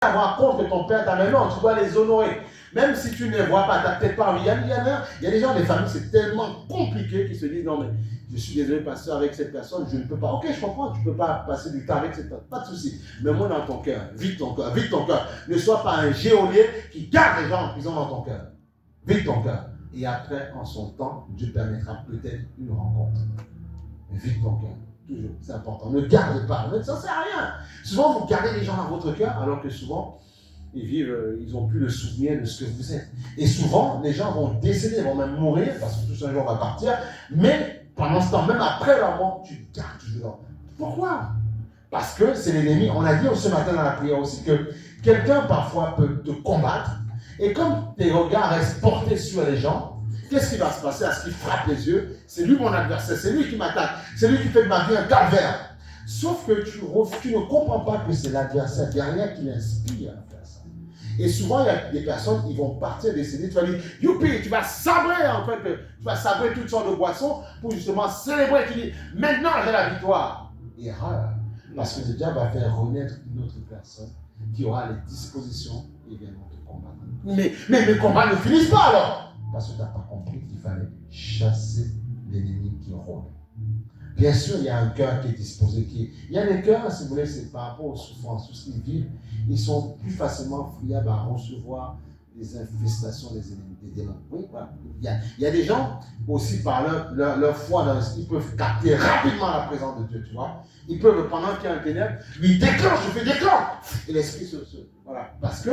avoir contre ton père, ta mère, non, tu dois les honorer. Même si tu ne les vois pas, tu n'as peut-être pas envie. Il y a des gens, des familles, c'est tellement compliqué qu'ils se disent, non mais je suis désolé, pasteur, avec cette personne, je ne peux pas. Ok, je comprends, tu ne peux pas passer du temps avec cette personne, pas de souci. Mais moi dans ton cœur, vide ton cœur, vide ton cœur. Ne sois pas un geôlier qui garde les gens en prison dans ton cœur. Vide ton cœur. Et après, en son temps, Dieu permettra peut-être une rencontre. Mais vide ton cœur. Toujours, c'est important. Ne garde pas. Ça ne sert à rien. Souvent, vous gardez les gens dans votre cœur, alors que souvent, ils n'ont plus le souvenir de ce que vous êtes. Et souvent, les gens vont décéder, vont même mourir, parce que tout un jour va partir, mais pendant ce temps, même après leur mort, tu gardes toujours. Pourquoi? Parce que c'est l'ennemi. On a dit ce matin dans la prière aussi que quelqu'un parfois peut te combattre, et comme tes regards restent portés sur les gens, qu'est-ce qui va se passer à ce qu'il frappe les yeux? C'est lui mon adversaire, c'est lui qui m'attaque, c'est lui qui fait de ma vie un calvaire. Sauf que tu ne comprends pas que c'est l'adversaire derrière qui l'inspire à faire ça. Et souvent, il y a des personnes qui vont partir décéder, tu vas dire, youpi, tu vas sabrer en fait, tu vas sabrer toutes sortes de boissons pour justement célébrer, tu dis, maintenant j'ai la victoire. Erreur. Parce que le diable va faire renaître une autre personne qui aura les dispositions et également te combattre. Mais les combats ne finissent pas alors. Parce que tu n'as pas compris qu'il fallait chasser l'ennemi qui rôde. Bien sûr, il y a un cœur qui est disposé. Il y a des cœurs, si vous voulez, c'est par rapport aux souffrances, tout ce qu'ils vivent, ils sont plus facilement friables à recevoir les infestations des ennemis, des démons. Oui, voilà. Il y a des gens aussi par leur foi, ils peuvent capter rapidement la présence de Dieu, tu vois. Ils peuvent, pendant qu'il y a un ténèbre, lui déclenche, je fais déclenche. Et l'esprit voilà. Parce que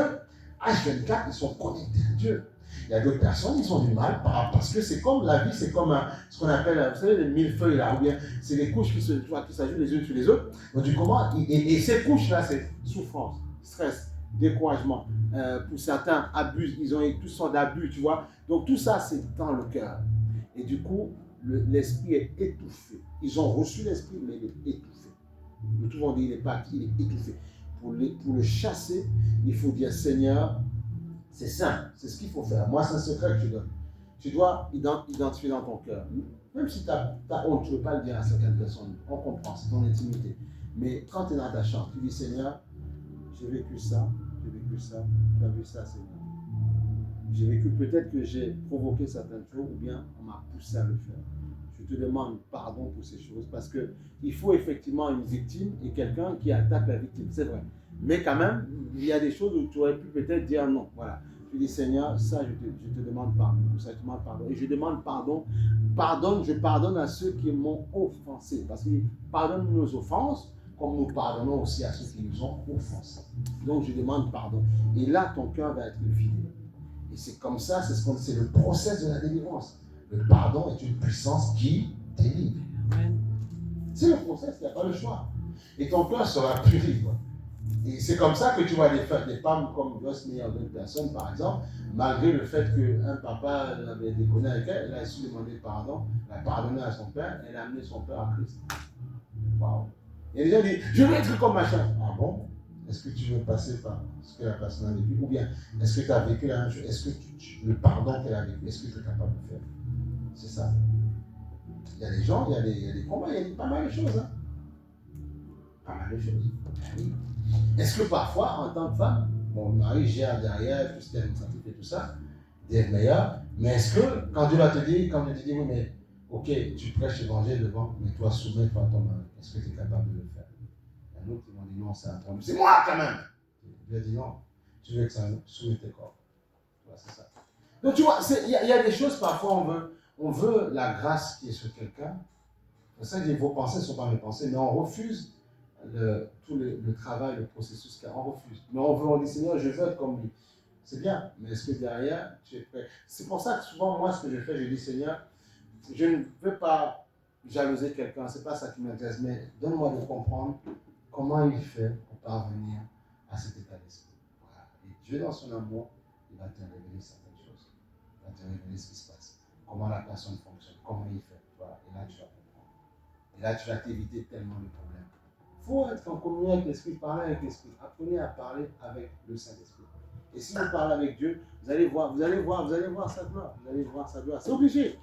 H24, ils sont connectés à Dieu. Il y a d'autres personnes, ils ont du mal parce que c'est comme la vie, c'est comme ce qu'on appelle, vous savez, les millefeuilles là, ou bien c'est les couches qui s'ajoutent les unes sur les autres. Donc, du comment, et ces couches-là, c'est souffrance, stress, découragement. Pour certains, abus, ils ont eu toutes sortes d'abus, tu vois. Donc tout ça, c'est dans le cœur. Et du coup, l'esprit est étouffé. Ils ont reçu l'esprit, mais il est étouffé. Nous pouvons dire, il est pas acquis, il est étouffé. Pour le chasser, il faut dire, Seigneur, c'est simple, c'est ce qu'il faut faire. Moi, c'est un secret que je donne. Tu dois identifier dans ton cœur. Même si tu as honte, tu ne veux pas le dire à certaines personnes. On comprend, c'est ton intimité. Mais quand tu es dans ta chambre, tu dis, Seigneur, j'ai vécu ça, tu as vu ça, Seigneur. J'ai vécu, peut-être que j'ai provoqué certaines choses, ou bien on m'a poussé à le faire. Je te demande pardon pour ces choses, parce qu'il faut effectivement une victime et quelqu'un qui attaque la victime, c'est vrai. Mais quand même, il y a des choses où tu aurais pu peut-être dire non. Voilà. Tu dis, Seigneur, ça, je te demande pardon. Pour ça, je te demande pardon. Et je demande pardon. Je pardonne à ceux qui m'ont offensé. Parce qu'il pardonne nos offenses, comme nous pardonnons aussi à ceux qui nous ont offensés. Donc, je demande pardon. Et là, ton cœur va être vidé. Et c'est comme ça, c'est le process de la délivrance. Le pardon est une puissance qui délivre. C'est le process, il n'y a pas le choix. Et ton cœur sera purifié. Et c'est comme ça que tu vois des femmes comme Josny et d'autres personnes, par exemple, malgré le fait qu'un papa avait déconné avec elle, elle a su demander pardon, elle a pardonné à son père, elle a amené son père à Christ. Waouh! Et les gens disent, je veux être comme machin. Ah bon? Est-ce que tu veux passer par ce que la personne a vécu? Ou bien, est-ce que tu as vécu la même chose? Est-ce que le pardon qu'elle a vécu, est-ce que tu es capable de faire? C'est ça. Il y a des gens, il y a des combats, il y a pas mal de choses. Hein? Pas mal de choses. Oui. Est-ce que parfois, en tant que femme, mon mari gère derrière tout ce qui est administratif et tout ça, d'être meilleur, mais est-ce que, quand Dieu va te dire, quand Dieu te dit, oui, mais ok, tu prêches l'évangile devant, mais toi, soumets-toi à ton mari, est-ce que tu es capable de le faire? Un autre, ils m'ont dit, non, c'est un problème. C'est moi quand même! Dieu a dit, non, tu veux que ça soumette tes corps. Voilà, c'est ça. Donc, tu vois, il y a des choses, parfois, on veut la grâce qui est sur quelqu'un. C'est ça que vos pensées ne sont pas mes pensées, mais on refuse tout le travail, le processus qu'on refuse. Mais on dit, Seigneur, je veux être comme lui. C'est bien, mais est-ce que derrière, tu es prêt? C'est pour ça que souvent, moi, ce que je fais, je dis, Seigneur, je ne veux pas jalouser quelqu'un, ce n'est pas ça qui m'intéresse, mais donne-moi de comprendre comment il fait pour parvenir à cet état d'esprit. Voilà. Et Dieu, dans son amour, il va te révéler certaines choses. Il va te révéler ce qui se passe, comment la personne fonctionne, comment il fait. Voilà. Et là, tu vas comprendre. Et là, tu vas t'éviter tellement de problèmes. Il faut être en communion avec l'Esprit, parler avec l'Esprit. Apprenez à parler avec le Saint-Esprit. Et si vous parlez avec Dieu, vous allez voir sa gloire. Vous allez voir sa gloire. C'est obligé.